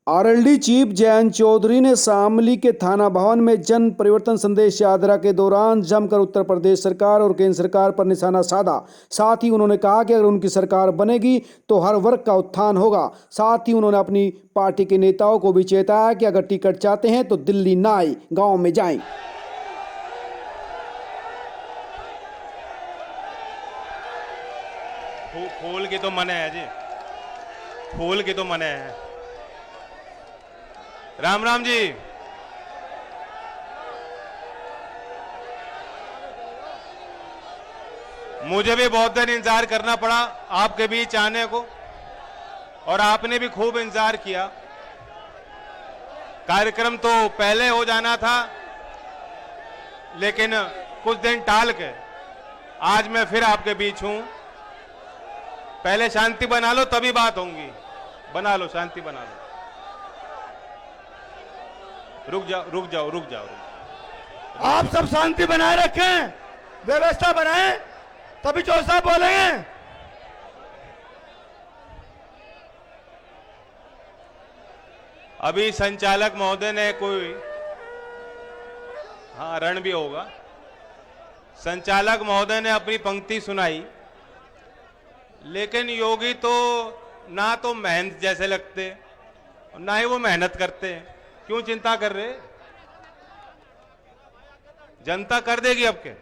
RLD chief Jayant Chaudhary ने शामली के थाना भवन में जन परिवर्तन संदेश यात्रा के दौरान जमकर उत्तर प्रदेश सरकार और केंद्र सरकार पर निशाना साधा। साथ ही उन्होंने कहा कि अगर उनकी सरकार बनेगी तो हर वर्ग का उत्थान होगा। साथ ही उन्होंने अपनी पार्टी के नेताओं को भी चेताया कि अगर टिकट चाहते हैं तो दिल्ली ना आए, गाँव में जाएं। फूल की तो मने है जी, फूल की तो मने है। राम राम जी। मुझे भी बहुत देर इंतजार करना पड़ा आपके बीच आने को, और आपने भी खूब इंतजार किया। कार्यक्रम तो पहले हो जाना था, लेकिन कुछ दिन टाल के आज मैं फिर आपके बीच हूं। पहले शांति बना लो तभी बात होंगी। बना लो, शांति बना लो। रुक जाओ रुक जाओ रुक जाओ, आप सब शांति बनाए रखें, व्यवस्था बनाएं, तभी चौधरी साहब बोलेंगे। अभी संचालक महोदय ने कोई, हाँ रण भी होगा, संचालक महोदय ने अपनी पंक्ति सुनाई, लेकिन योगी तो ना तो मेहनत जैसे लगते ना ही वो मेहनत करते। क्यों चिंता कर रहे? जनता कर देगी। अब के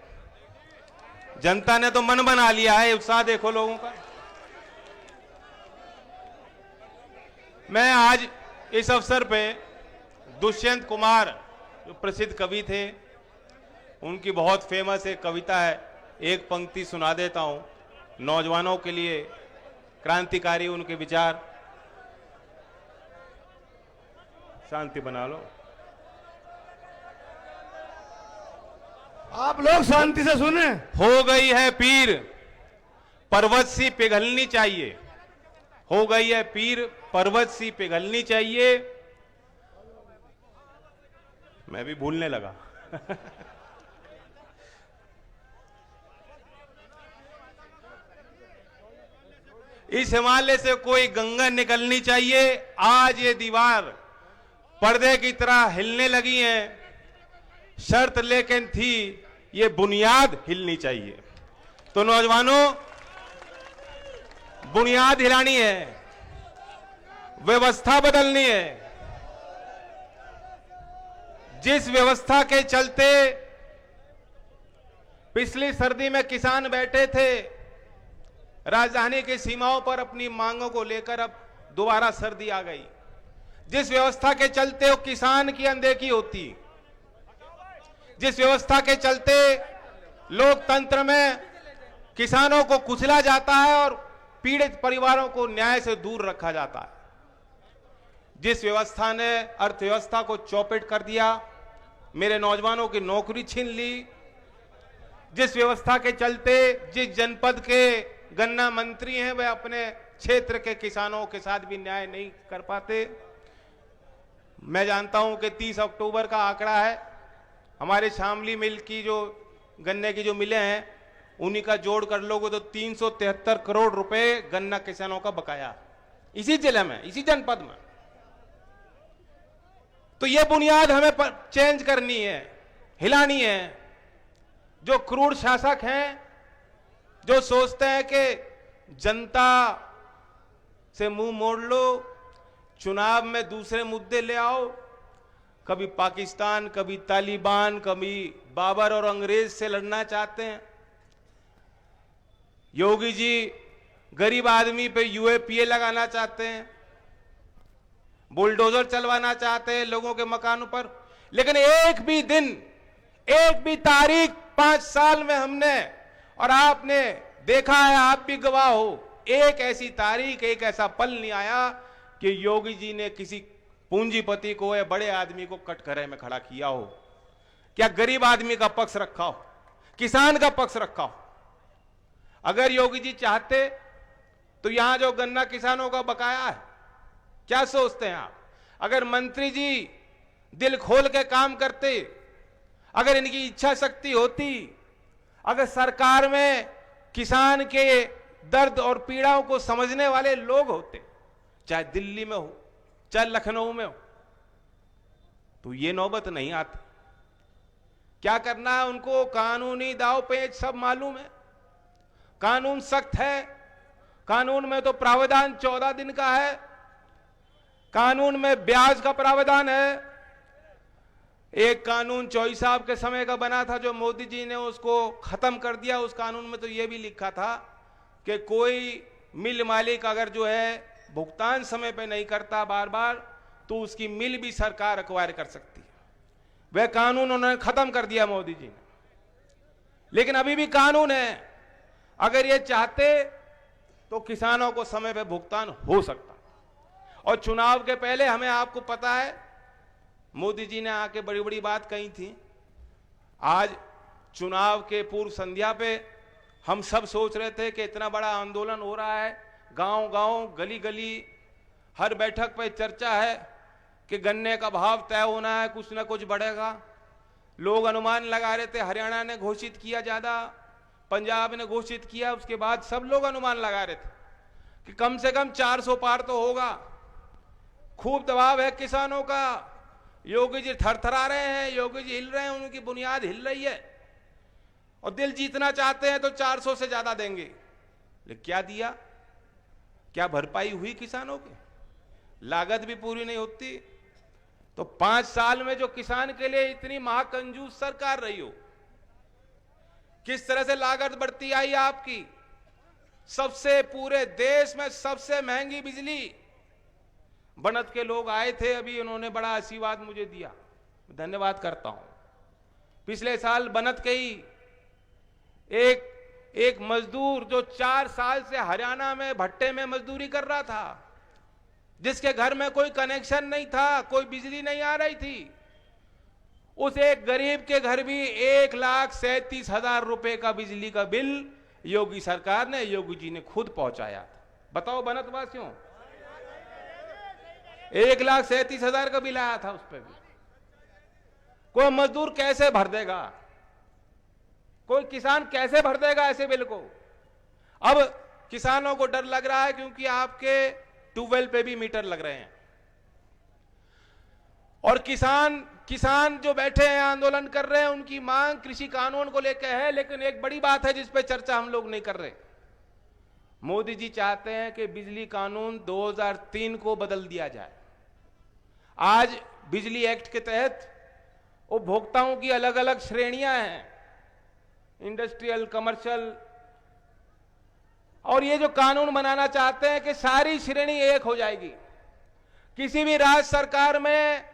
जनता ने तो मन बना लिया है। उत्साह देखो लोगों का। मैं आज इस अवसर पे दुष्यंत कुमार जो प्रसिद्ध कवि थे, उनकी बहुत फेमस एक कविता है, एक पंक्ति सुना देता हूं। नौजवानों के लिए क्रांतिकारी उनके विचार। शांति बना लो। आप लोग शांति से सुने। हो गई है पीर, पर्वत सी पिघलनी चाहिए। हो गई है पीर, पर्वत सी पिघलनी चाहिए। मैं भी भूलने लगा। इस हिमालय से कोई गंगा निकलनी चाहिए। आज ये दीवार पर्दे की तरह हिलने लगी है, शर्त लेकिन थी ये बुनियाद हिलनी चाहिए। तो नौजवानों, बुनियाद हिलानी है, व्यवस्था बदलनी है। जिस व्यवस्था के चलते पिछली सर्दी में किसान बैठे थे राजधानी की सीमाओं पर अपनी मांगों को लेकर, अब दोबारा सर्दी आ गई। जिस व्यवस्था के चलते वो किसान की अनदेखी होती, जिस व्यवस्था के चलते लोकतंत्र में किसानों को कुचला जाता है और पीड़ित परिवारों को न्याय से दूर रखा जाता है, जिस व्यवस्था ने अर्थव्यवस्था को चौपट कर दिया, मेरे नौजवानों की नौकरी छीन ली, जिस व्यवस्था के चलते जिस जनपद के गन्ना मंत्री हैं वे अपने क्षेत्र के किसानों के साथ भी न्याय नहीं कर पाते। मैं जानता हूं कि 30 अक्टूबर का आंकड़ा है, हमारे शामली मिल की जो गन्ने की जो मिलें हैं उन्हीं का जोड़ कर लोगे तो 373 करोड़ रुपए गन्ना किसानों का बकाया इसी जिले में, इसी जनपद में। तो ये बुनियाद हमें चेंज करनी है, हिलानी है। जो क्रूर शासक हैं, जो सोचते हैं कि जनता से मुंह मोड़ लो, चुनाव में दूसरे मुद्दे ले आओ, कभी पाकिस्तान, कभी तालिबान, कभी बाबर और अंग्रेज से लड़ना चाहते हैं। योगी जी गरीब आदमी पे यूएपीए लगाना चाहते हैं, बुलडोजर चलवाना चाहते हैं लोगों के मकानों पर। लेकिन एक भी दिन, एक भी तारीख 5 साल में हमने और आपने देखा है, आप भी गवाह हो, एक ऐसी तारीख, एक ऐसा पल नहीं आया कि योगी जी ने किसी पूंजीपति को या बड़े आदमी को कटघरे में खड़ा किया हो, क्या गरीब आदमी का पक्ष रखा हो, किसान का पक्ष रखा हो। अगर योगी जी चाहते तो यहां जो गन्ना किसानों का बकाया है, क्या सोचते हैं आप? अगर मंत्री जी दिल खोल के काम करते, अगर इनकी इच्छा शक्ति होती, अगर सरकार में किसान के दर्द और पीड़ाओं को समझने वाले लोग होते, चाहे दिल्ली में हो, चाहे लखनऊ में हो, तो ये नौबत नहीं आती। क्या करना है उनको, कानूनी दाव पेच सब मालूम है। कानून सख्त है, कानून में तो प्रावधान 14 दिन का है, कानून में ब्याज का प्रावधान है। एक कानून चौधरी साहब के समय का बना था जो मोदी जी ने उसको खत्म कर दिया। उस कानून में तो यह भी लिखा था कि कोई मिल मालिक अगर जो है भुगतान समय पे नहीं करता बार बार, तो उसकी मिल भी सरकार एक्वायर कर सकती है। वह कानून उन्होंने खत्म कर दिया मोदी जी ने, लेकिन अभी भी कानून है। अगर ये चाहते तो किसानों को समय पे भुगतान हो सकता। और चुनाव के पहले हमें, आपको पता है, मोदी जी ने आके बड़ी बड़ी बात कही थी। आज चुनाव के पूर्व संध्या पे हम सब सोच रहे थे कि इतना बड़ा आंदोलन हो रहा है, गांव गांव गली गली हर बैठक पे चर्चा है कि गन्ने का भाव तय होना है, कुछ ना कुछ बढ़ेगा। लोग अनुमान लगा रहे थे, हरियाणा ने घोषित किया ज्यादा, पंजाब ने घोषित किया, उसके बाद सब लोग अनुमान लगा रहे थे कि कम से कम 400 पार तो होगा। खूब दबाव है किसानों का। योगी जी थरथरा रहे हैं, योगी जी हिल रहे हैं, उनकी बुनियाद हिल रही है और दिल जीतना चाहते हैं तो 400 से ज्यादा देंगे। लेकिन क्या दिया, क्या भरपाई हुई किसानों की? लागत भी पूरी नहीं होती। तो 5 साल में जो किसान के लिए इतनी महाकंजूस सरकार रही हो, किस तरह से लागत बढ़ती आई आपकी। सबसे पूरे देश में सबसे महंगी बिजली। बनत के लोग आए थे अभी, उन्होंने बड़ा आशीर्वाद मुझे दिया, धन्यवाद करता हूं। पिछले साल बनत के ही एक मजदूर जो 4 साल से हरियाणा में भट्टे में मजदूरी कर रहा था, जिसके घर में कोई कनेक्शन नहीं था, कोई बिजली नहीं आ रही थी, उस एक गरीब के घर भी 1,37,000 रुपए का बिजली का बिल योगी सरकार ने, योगी जी ने खुद पहुंचाया था। बताओ बनतवासियों, 1,37,000 का बिल आया था उस पर भी। कोई मजदूर कैसे भर देगा, कोई किसान कैसे भर देगा ऐसे बिल को? अब किसानों को डर लग रहा है क्योंकि आपके ट्यूबवेल पे भी मीटर लग रहे हैं। और किसान जो बैठे हैं आंदोलन कर रहे हैं, उनकी मांग कृषि कानून को लेकर है। लेकिन एक बड़ी बात है जिस पे चर्चा हम लोग नहीं कर रहे। मोदी जी चाहते हैं कि बिजली कानून 2003 को बदल दिया जाए। आज बिजली एक्ट के तहत उपभोक्ताओं की अलग अलग श्रेणियां हैं, इंडस्ट्रियल, कमर्शियल, और ये जो कानून बनाना चाहते हैं कि सारी श्रेणी एक हो जाएगी। किसी भी राज्य सरकार में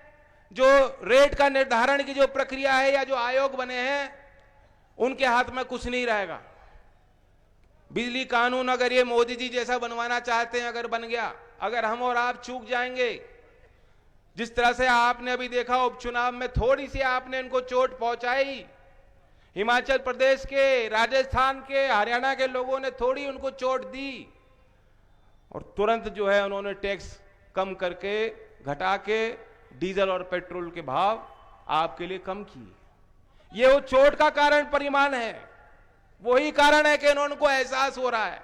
जो रेट का निर्धारण की जो प्रक्रिया है या जो आयोग बने हैं, उनके हाथ में कुछ नहीं रहेगा। बिजली कानून अगर ये मोदी जी जैसा बनवाना चाहते हैं, अगर बन गया, अगर हम और आप चूक जाएंगे, जिस तरह से आपने अभी देखा उपचुनाव में थोड़ी सी आपने इनको चोट पहुंचाई, हिमाचल प्रदेश के, राजस्थान के, हरियाणा के लोगों ने थोड़ी उनको चोट दी और तुरंत जो है उन्होंने टैक्स कम करके, घटा के डीजल और पेट्रोल के भाव आपके लिए कम किए। ये वो चोट का कारण परिमाण है, वही कारण है कि उनको एहसास हो रहा है।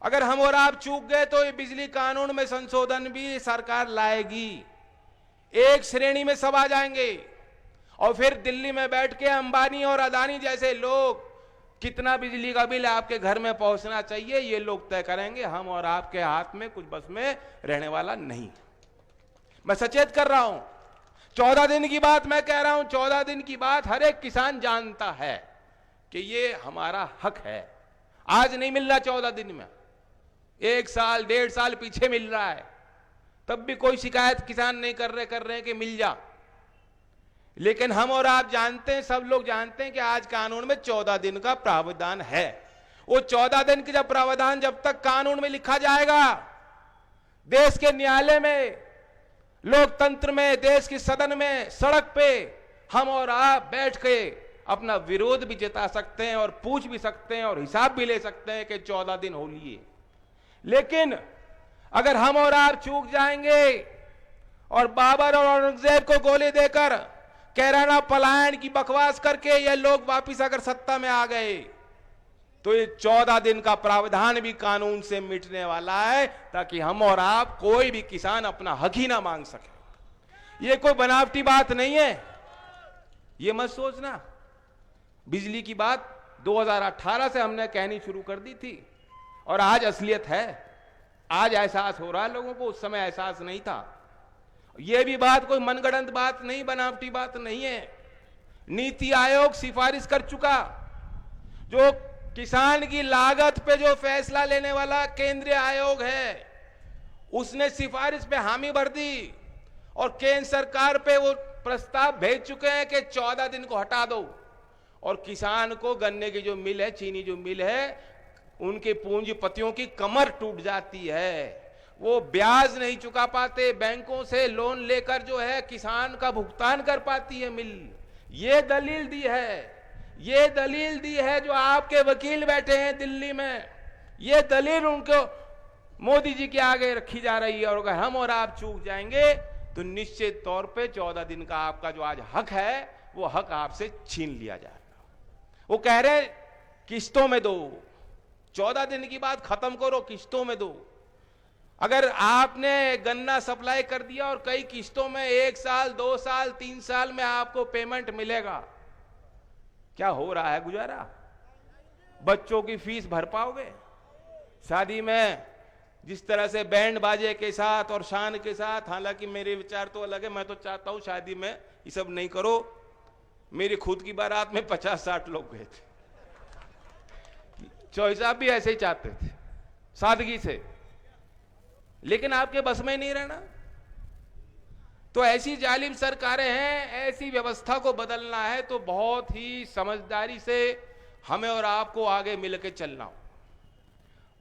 अगर हम और आप चूक गए तो ये बिजली कानून में संशोधन भी सरकार लाएगी। एक श्रेणी में सब आ जाएंगे और फिर दिल्ली में बैठ के अंबानी और अदानी जैसे लोग कितना बिजली का बिल आपके घर में पहुंचना चाहिए, ये लोग तय करेंगे। हम और आपके हाथ में कुछ बस में रहने वाला नहीं। मैं सचेत कर रहा हूं, 14 दिन की बात मैं कह रहा हूं, 14 दिन की बात हर एक किसान जानता है कि ये हमारा हक है। आज नहीं मिल रहा 14 दिन में, 1 साल 1.5 साल पीछे मिल रहा है, तब भी कोई शिकायत किसान नहीं कर रहे हैं कि मिल जा। लेकिन हम और आप जानते हैं, सब लोग जानते हैं कि आज कानून में 14 दिन का प्रावधान है। वो 14 दिन की जब प्रावधान जब तक कानून में लिखा जाएगा, देश के न्यायालय में, लोकतंत्र में, देश की सदन में, सड़क पे हम और आप बैठ के अपना विरोध भी जता सकते हैं और पूछ भी सकते हैं और हिसाब भी ले सकते हैं कि 14 दिन हो लिए। लेकिन अगर हम और आप चूक जाएंगे और बाबर और औरंगजेब को गोली देकर कैराना पलायन की बकवास करके ये लोग वापिस अगर सत्ता में आ गए तो ये 14 दिन का प्रावधान भी कानून से मिटने वाला है, ताकि हम और आप कोई भी किसान अपना हक ही ना मांग सके। ये कोई बनावटी बात नहीं है, ये मत सोचना। बिजली की बात 2018 से हमने कहनी शुरू कर दी थी और आज असलियत है, आज एहसास हो रहा है लोगों को, उस समय एहसास नहीं था। यह भी बात कोई मनगढ़ंत बात नहीं, बनावटी बात नहीं है। नीति आयोग सिफारिश कर चुका, जो किसान की लागत पे जो फैसला लेने वाला केंद्रीय आयोग है, उसने सिफारिश पे हामी भर दी और केंद्र सरकार पे वो प्रस्ताव भेज चुके हैं कि 14 दिन को हटा दो। और किसान को गन्ने की जो मिल है, चीनी जो मिल है, उनके पूंजीपतियों की कमर टूट जाती है, वो ब्याज नहीं चुका पाते, बैंकों से लोन लेकर जो है किसान का भुगतान कर पाती है मिल। ये दलील दी है, ये दलील दी है जो आपके वकील बैठे हैं दिल्ली में, ये दलील उनको मोदी जी के आगे रखी जा रही है। और अगर हम और आप चूक जाएंगे तो निश्चित तौर पे 14 दिन का आपका जो आज हक है, वो हक आपसे छीन लिया जाएगा। वो कह रहे हैं किस्तों में दो, 14 दिन की बात खत्म करो, किस्तों में दो। अगर आपने गन्ना सप्लाई कर दिया और कई किस्तों में 1 साल, 2 साल, 3 साल में आपको पेमेंट मिलेगा, क्या हो रहा है गुजारा? बच्चों की फीस भर पाओगे? शादी में जिस तरह से बैंड बाजे के साथ और शान के साथ, हालांकि मेरे विचार तो अलग है, मैं तो चाहता हूं शादी में ये सब नहीं करो। मेरी खुद की बारात में 50-60 लोग गए थे, चौधरी साहब भी ऐसे ही चाहते थे, सादगी से, लेकिन आपके बस में नहीं रहना। तो ऐसी जालिम सरकारें हैं, ऐसी व्यवस्था को बदलना है तो बहुत ही समझदारी से हमें और आपको आगे मिलकर चलना हो,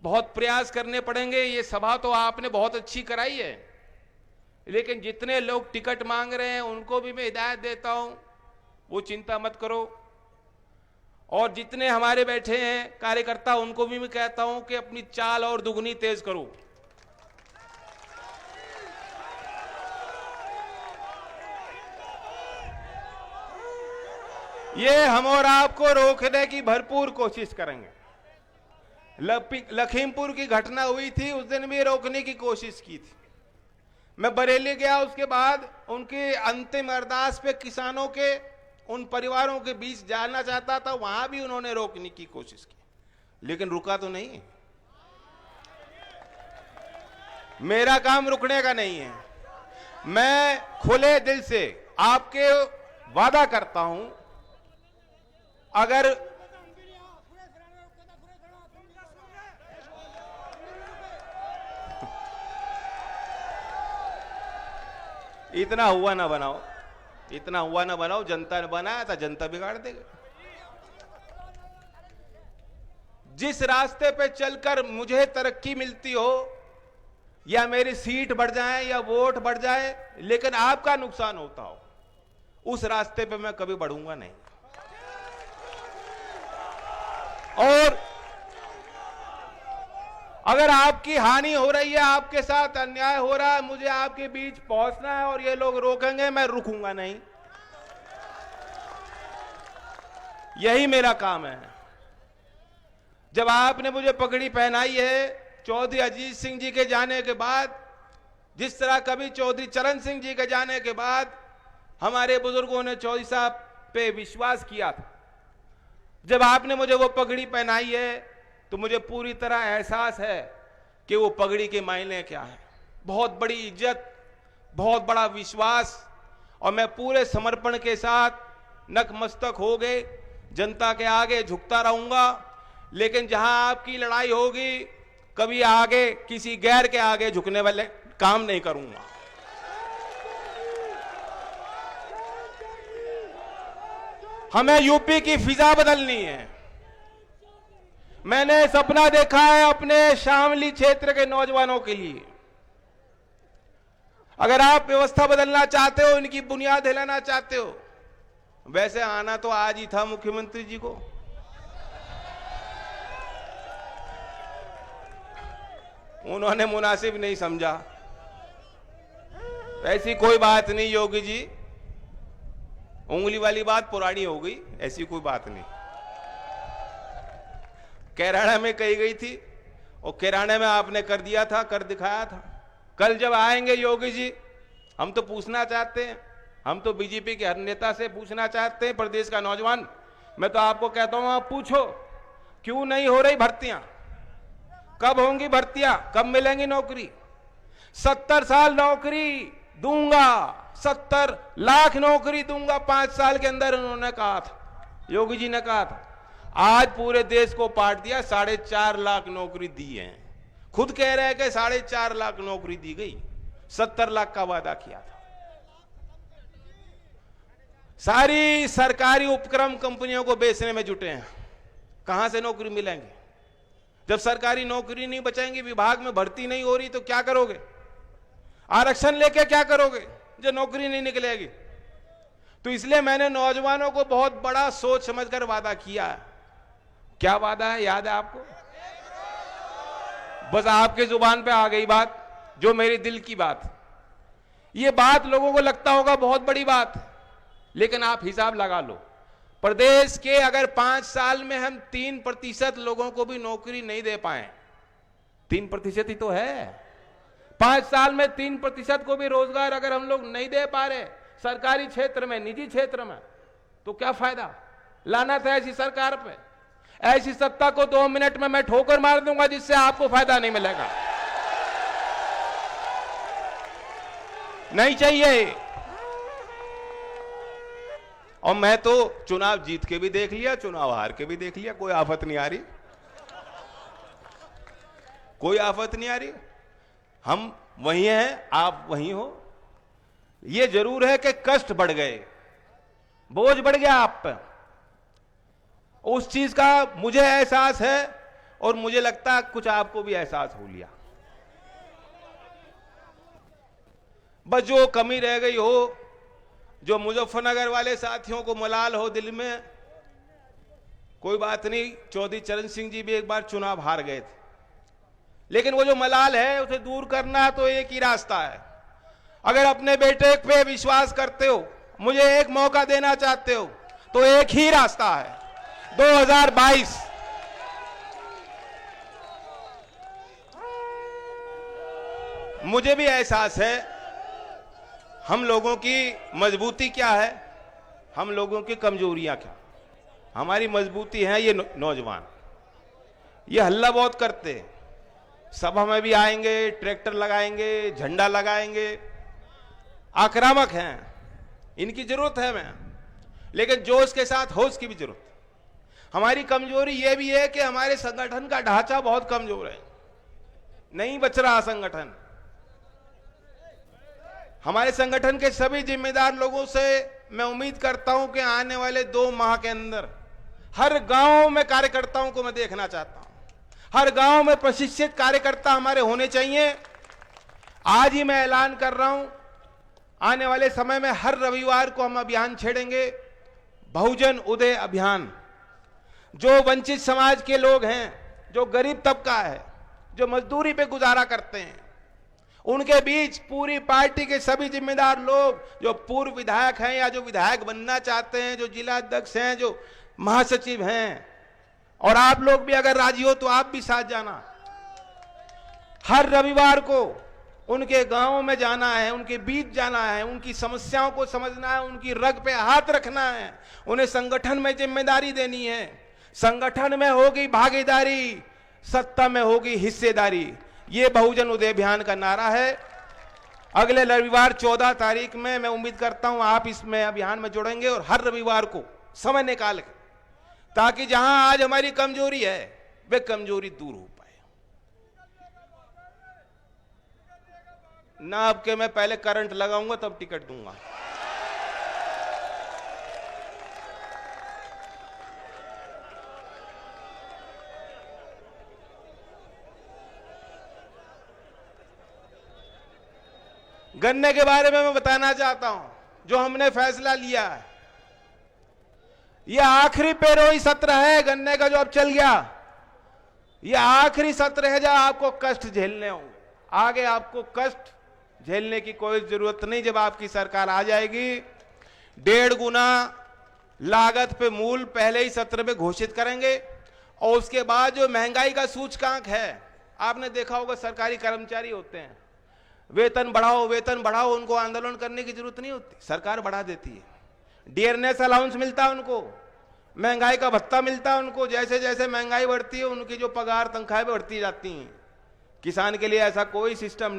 बहुत प्रयास करने पड़ेंगे। ये सभा तो आपने बहुत अच्छी कराई है, लेकिन जितने लोग टिकट मांग रहे हैं उनको भी मैं हिदायत देता हूं, वो चिंता मत करो। और जितने हमारे बैठे हैं कार्यकर्ता, उनको भी मैं कहता हूं कि अपनी चाल और दुगनी तेज करो। ये हम और आपको रोकने की भरपूर कोशिश करेंगे। लखीमपुर की घटना हुई थी, उस दिन भी रोकने की कोशिश की थी। मैं बरेली गया, उसके बाद उनकी अंतिम अरदास पे किसानों के उन परिवारों के बीच जाना चाहता था, वहां भी उन्होंने रोकने की कोशिश की, लेकिन रुका तो नहीं। मेरा काम रुकने का नहीं है। मैं खुले दिल से आपके वादा करता हूं, अगर इतना हुआ ना बनाओ, इतना हुआ ना बनाओ। जनता ने बनाया था, जनता बिगाड़ देगा। जिस रास्ते पे चलकर मुझे तरक्की मिलती हो, या मेरी सीट बढ़ जाए या वोट बढ़ जाए, लेकिन आपका नुकसान होता हो, उस रास्ते पे मैं कभी बढ़ूंगा नहीं। और अगर आपकी हानि हो रही है, आपके साथ अन्याय हो रहा है, मुझे आपके बीच पहुंचना है और ये लोग रोकेंगे, मैं रुकूंगा नहीं। यही मेरा काम है। जब आपने मुझे पगड़ी पहनाई है, चौधरी अजीत सिंह जी के जाने के बाद, जिस तरह कभी चौधरी चरण सिंह जी के जाने के बाद हमारे बुजुर्गों ने चौधरी साहब पे विश्वास किया था, जब आपने मुझे वो पगड़ी पहनाई है तो मुझे पूरी तरह एहसास है कि वो पगड़ी के मायने क्या है। बहुत बड़ी इज्जत, बहुत बड़ा विश्वास, और मैं पूरे समर्पण के साथ नतमस्तक हो गए जनता के आगे झुकता रहूंगा। लेकिन जहां आपकी लड़ाई होगी, कभी आगे किसी गैर के आगे झुकने वाले काम नहीं करूंगा। हमें यूपी की फिजा बदलनी है। मैंने सपना देखा है अपने शामली क्षेत्र के नौजवानों के लिए। अगर आप व्यवस्था बदलना चाहते हो, इनकी बुनियाद हिलाना चाहते हो, वैसे आना तो आज ही था मुख्यमंत्री जी को। उन्होंने मुनासिब नहीं समझा। ऐसी कोई बात नहीं योगी जी, उंगली वाली बात पुरानी हो गई, ऐसी कोई बात नहीं। कैराना में कही गई थी और कैराना में आपने कर दिया था, कर दिखाया था। कल जब आएंगे योगी जी, हम तो पूछना चाहते हैं, हम तो बीजेपी के हर नेता से पूछना चाहते हैं, प्रदेश का नौजवान, मैं तो आपको कहता हूं आप पूछो क्यों नहीं हो रही भर्तियां, कब होंगी भर्तियां, कब मिलेंगी नौकरी। 70 साल नौकरी दूंगा, 70 लाख नौकरी दूंगा 5 साल के अंदर, उन्होंने कहा था, योगी जी ने कहा था। आज पूरे देश को पाट दिया, 4.5 लाख नौकरी दी है। खुद कह रहे हैं कि 4.5 लाख नौकरी दी गई, 70 लाख का वादा किया था। सारी सरकारी उपक्रम कंपनियों को बेचने में जुटे हैं, कहां से नौकरी मिलेंगे। जब सरकारी नौकरी नहीं बचाएंगे, विभाग में भर्ती नहीं हो रही तो क्या करोगे, आरक्षण लेके क्या करोगे जो नौकरी नहीं निकलेगी। तो इसलिए मैंने नौजवानों को बहुत बड़ा सोच समझकर वादा किया है। क्या वादा है, याद है आपको? बस आपके जुबान पे आ गई बात, जो मेरे दिल की बात। ये बात लोगों को लगता होगा बहुत बड़ी बात, लेकिन आप हिसाब लगा लो, प्रदेश के अगर 5 साल में हम 3% लोगों को भी नौकरी नहीं दे पाए, 3% ही तो है, 5 साल में 3% को भी रोजगार अगर हम लोग नहीं दे पा रहे, सरकारी क्षेत्र में, निजी क्षेत्र में, तो क्या फायदा। लाना था ऐसी सरकार पे, ऐसी सत्ता को 2 मिनट में मैं ठोकर मार दूंगा जिससे आपको फायदा नहीं मिलेगा, नहीं चाहिए। और मैं तो चुनाव जीत के भी देख लिया, चुनाव हार के भी देख लिया, कोई आफत नहीं आ रही, कोई आफत नहीं आ रही। हम वही हैं, आप वही हो। ये जरूर है कि कष्ट बढ़ गए, बोझ बढ़ गया आप पर, उस चीज का मुझे एहसास है और मुझे लगता है कुछ आपको भी एहसास हो लिया। बस जो कमी रह गई हो, जो मुजफ्फरनगर वाले साथियों को मलाल हो दिल में, कोई बात नहीं, चौधरी चरण सिंह जी भी एक बार चुनाव हार गए थे, लेकिन वो जो मलाल है उसे दूर करना तो एक ही रास्ता है। अगर अपने बेटे पे विश्वास करते हो, मुझे एक मौका देना चाहते हो, तो एक ही रास्ता है, 2022। मुझे भी एहसास है हम लोगों की मजबूती क्या है, हम लोगों की कमजोरियां क्या। हमारी मजबूती है ये नौजवान, ये हल्ला बहुत करते हैं, सभा में भी आएंगे, ट्रैक्टर लगाएंगे, झंडा लगाएंगे, आक्रामक हैं, इनकी जरूरत है मैं, लेकिन जोश के साथ होश की भी जरूरत। हमारी कमजोरी यह भी है कि हमारे संगठन का ढांचा बहुत कमजोर है, नहीं बच रहा संगठन। हमारे संगठन के सभी जिम्मेदार लोगों से मैं उम्मीद करता हूं कि आने वाले 2 माह के अंदर हर गांव में कार्यकर्ताओं को मैं देखना चाहता हूं, हर गांव में प्रशिक्षित कार्यकर्ता हमारे होने चाहिए। आज ही मैं ऐलान कर रहा हूं, आने वाले समय में हर रविवार को हम अभियान छेड़ेंगे, बहुजन उदय अभियान। जो वंचित समाज के लोग हैं, जो गरीब तबका है, जो मजदूरी पे गुजारा करते हैं, उनके बीच पूरी पार्टी के सभी जिम्मेदार लोग, जो पूर्व विधायक हैं या जो विधायक बनना चाहते हैं, जो जिला अध्यक्ष हैं, जो महासचिव हैं, और आप लोग भी अगर राजी हो तो आप भी साथ जाना। हर रविवार को उनके गांवों में जाना है, उनके बीच जाना है, उनकी समस्याओं को समझना है, उनकी रग पे हाथ रखना है, उन्हें संगठन में जिम्मेदारी देनी है। संगठन में होगी भागीदारी, सत्ता में होगी हिस्सेदारी, ये बहुजन उदय अभियान का नारा है। अगले रविवार 14 तारीख में मैं उम्मीद करता हूं आप इसमें अभियान में जुड़ेंगे, और हर रविवार को समय निकाल के, ताकि जहां आज हमारी कमजोरी है वे कमजोरी दूर हो पाए। ना अब के मैं पहले करंट लगाऊंगा तब टिकट दूंगा। गन्ने के बारे में मैं बताना चाहता हूं, जो हमने फैसला लिया है, यह आखिरी पेरोई सत्र है गन्ने का, जो अब चल गया, यह आखिरी सत्र है जब आपको कष्ट झेलने होंगे। आगे आपको कष्ट झेलने की कोई जरूरत नहीं। जब आपकी सरकार आ जाएगी, 1.5 गुना लागत पे मूल पहले ही सत्र में घोषित करेंगे, और उसके बाद जो महंगाई का सूचकांक है, आपने देखा होगा सरकारी कर्मचारी होते हैं, वेतन बढ़ाओ, उनको आंदोलन करने की जरूरत नहीं होती, सरकार बढ़ा देती है। डियरनेस अलाउंस मिलता है उनको, महंगाई का भत्ता मिलता है उनको, जैसे जैसे महंगाई बढ़ती है उनकी जो पगार तनख्वाहें बढ़ती जाती हैं। किसान के लिए ऐसा कोई सिस्टम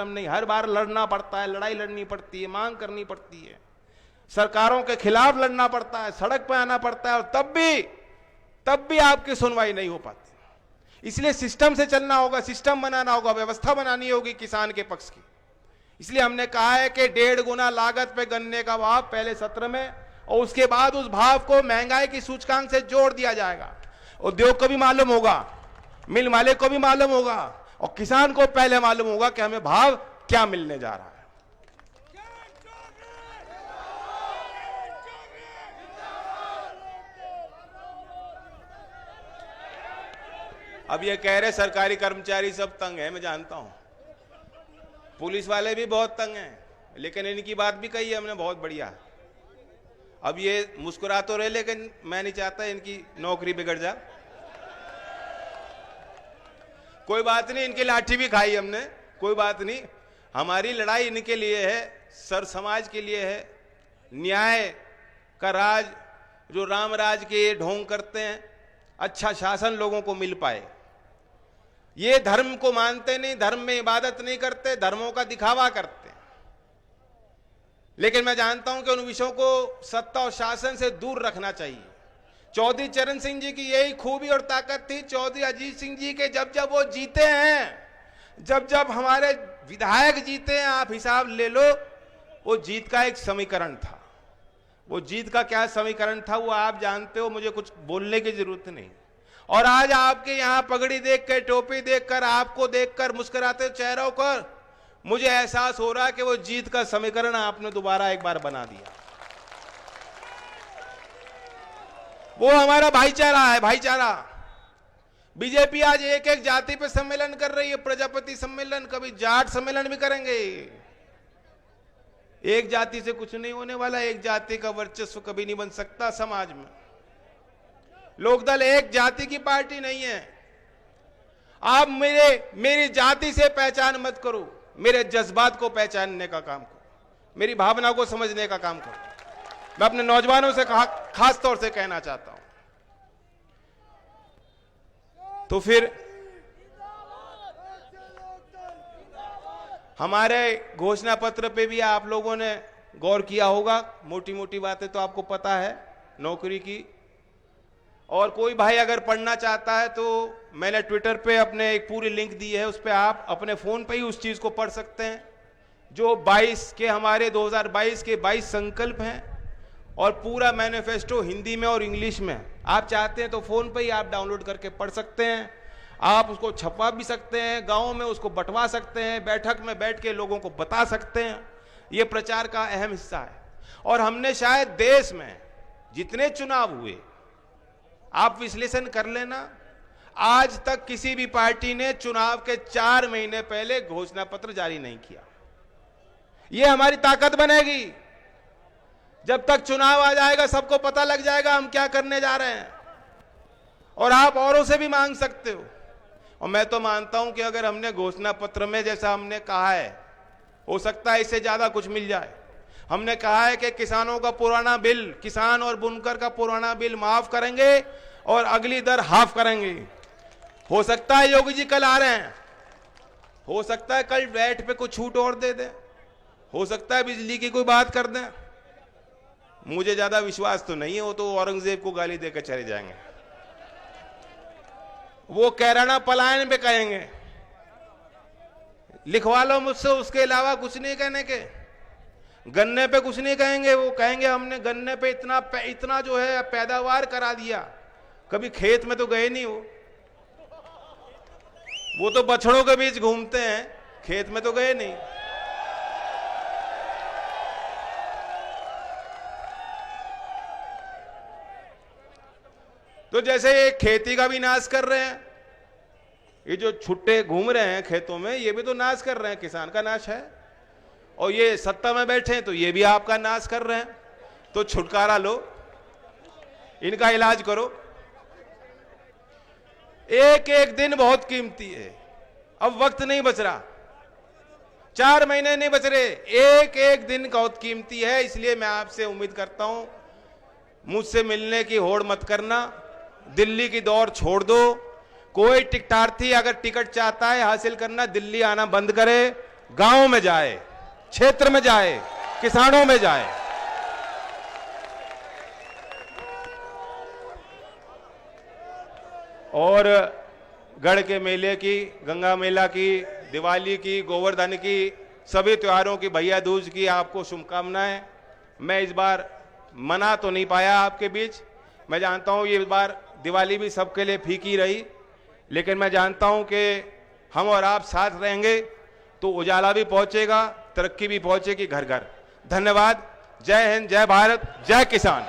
नहीं, हर बार लड़ना पड़ता है, लड़ाई लड़नी पड़ती है, मांग करनी पड़ती है, सरकारों के खिलाफ लड़ना पड़ता है, सड़क पर आना पड़ता है, और तब भी आपकी सुनवाई नहीं हो पाती। इसलिए सिस्टम से चलना होगा, सिस्टम बनाना होगा, व्यवस्था बनानी होगी किसान के पक्ष की। इसलिए हमने कहा है कि 1.5 गुना लागत पे गन्ने का भाव पहले सत्र में, और उसके बाद उस भाव को महंगाई की सूचकांक से जोड़ दिया जाएगा। उद्योग को भी मालूम होगा, मिल मालिक को भी मालूम होगा, और किसान को पहले मालूम होगा कि हमें भाव क्या मिलने जा रहा है। अब ये कह रहे सरकारी कर्मचारी सब तंग है, मैं जानता हूं, पुलिस वाले भी बहुत तंग हैं, लेकिन इनकी बात भी कही है हमने बहुत बढ़िया। अब ये मुस्कुरा तो रहे, लेकिन मैं नहीं चाहता इनकी नौकरी बिगड़ जा। कोई बात नहीं, इनकी लाठी भी खाई हमने, कोई बात नहीं। हमारी लड़ाई इनके लिए है, सर समाज के लिए है। न्याय का राज जो राम राज के ढोंग करते हैं, अच्छा शासन लोगों को मिल पाए। ये धर्म को मानते नहीं, धर्म में इबादत नहीं करते, धर्मों का दिखावा करते हैं। लेकिन मैं जानता हूं कि उन विषयों को सत्ता और शासन से दूर रखना चाहिए। चौधरी चरण सिंह जी की यही खूबी और ताकत थी। चौधरी अजीत सिंह जी के जब वो जीते हैं, जब हमारे विधायक जीते हैं, आप हिसाब ले लो, वो जीत का एक समीकरण था। वो जीत का क्या समीकरण था वो आप जानते हो, मुझे कुछ बोलने की जरूरत नहीं। और आज आपके यहां पगड़ी देखकर, टोपी देखकर, आपको देखकर, मुस्कुराते चेहरों पर मुझे एहसास हो रहा है कि वो जीत का समीकरण आपने दोबारा एक बार बना दिया। वो हमारा भाईचारा है, भाईचारा। बीजेपी आज एक एक जाति पे सम्मेलन कर रही है, प्रजापति सम्मेलन, कभी जाट सम्मेलन भी करेंगे। एक जाति से कुछ नहीं होने वाला, एक जाति का वर्चस्व कभी नहीं बन सकता समाज में। लोकदल एक जाति की पार्टी नहीं है। आप मेरी जाति से पहचान मत करो, मेरे जज्बात को पहचानने का काम करो, मेरी भावना को समझने का काम करो। मैं अपने नौजवानों से खास तौर से कहना चाहता हूं। तो फिर हमारे घोषणा पत्र पे भी आप लोगों ने गौर किया होगा, मोटी मोटी बातें तो आपको पता है नौकरी की। और कोई भाई अगर पढ़ना चाहता है तो मैंने ट्विटर पे अपने एक पूरी लिंक दी है, उस पर आप अपने फोन पे ही उस चीज को पढ़ सकते हैं। जो 22 के हमारे 2022 के 22 संकल्प हैं, और पूरा मैनिफेस्टो हिंदी में और इंग्लिश में। आप चाहते हैं तो फोन पे ही आप डाउनलोड करके पढ़ सकते हैं। आप उसको छपवा भी सकते हैं, गांव में उसको बंटवा सकते हैं, बैठक में बैठ के लोगों को बता सकते हैं। ये प्रचार का अहम हिस्सा है। और हमने शायद देश में जितने चुनाव हुए, आप विश्लेषण कर लेना, आज तक किसी भी पार्टी ने चुनाव के 4 महीने पहले घोषणा पत्र जारी नहीं किया। ये हमारी ताकत बनेगी। जब तक चुनाव आ जाएगा सबको पता लग जाएगा हम क्या करने जा रहे हैं, और आप औरों से भी मांग सकते हो। और मैं तो मानता हूं कि अगर हमने घोषणा पत्र में जैसा हमने कहा है, हो सकता है इससे ज्यादा कुछ मिल जाए। हमने कहा है कि किसानों का पुराना बिल, किसान और बुनकर का पुराना बिल माफ करेंगे और अगली दर हाफ करेंगे। हो सकता है योगी जी कल आ रहे हैं, हो सकता है कल वैट पे कुछ छूट और दे दें, हो सकता है बिजली की कोई बात कर दें। मुझे ज्यादा विश्वास तो नहीं है, वो तो औरंगजेब को गाली देकर चले जाएंगे, वो कैराना पलायन पे कहेंगे। लिखवा लो मुझसे, उसके अलावा कुछ नहीं कहने के। गन्ने पे कुछ नहीं कहेंगे, वो कहेंगे हमने गन्ने पे इतना जो है पैदावार करा दिया। कभी खेत में तो गए नहीं वो तो बछड़ों के बीच घूमते हैं, खेत में तो गए नहीं। तो जैसे ये खेती का भी नाश कर रहे हैं, ये जो छुट्टे घूम रहे हैं खेतों में, ये भी तो नाश कर रहे हैं, किसान का नाश है। और ये सत्ता में बैठे हैं तो ये भी आपका नाश कर रहे हैं। तो छुटकारा लो, इनका इलाज करो। एक एक दिन बहुत कीमती है। अब वक्त नहीं बच रहा, 4 महीने नहीं बच रहे, एक एक दिन बहुत कीमती है। इसलिए मैं आपसे उम्मीद करता हूं, मुझसे मिलने की होड़ मत करना, दिल्ली की दौड़ छोड़ दो। कोई टिकटार्थी अगर टिकट चाहता है हासिल करना, दिल्ली आना बंद करे, गांव में जाए, क्षेत्र में जाए, किसानों में जाए। और गढ़ के मेले की, गंगा मेला की, दिवाली की, गोवर्धन की, सभी त्योहारों की, भैया दूज की आपको शुभकामनाएं। मैं इस बार मना तो नहीं पाया आपके बीच, मैं जानता हूं ये बार दिवाली भी सबके लिए फीकी रही, लेकिन मैं जानता हूं कि हम और आप साथ रहेंगे तो उजाला भी पहुंचेगा, तरक्की भी पहुंचेगी घर घर। धन्यवाद। जय हिंद, जय भारत, जय किसान।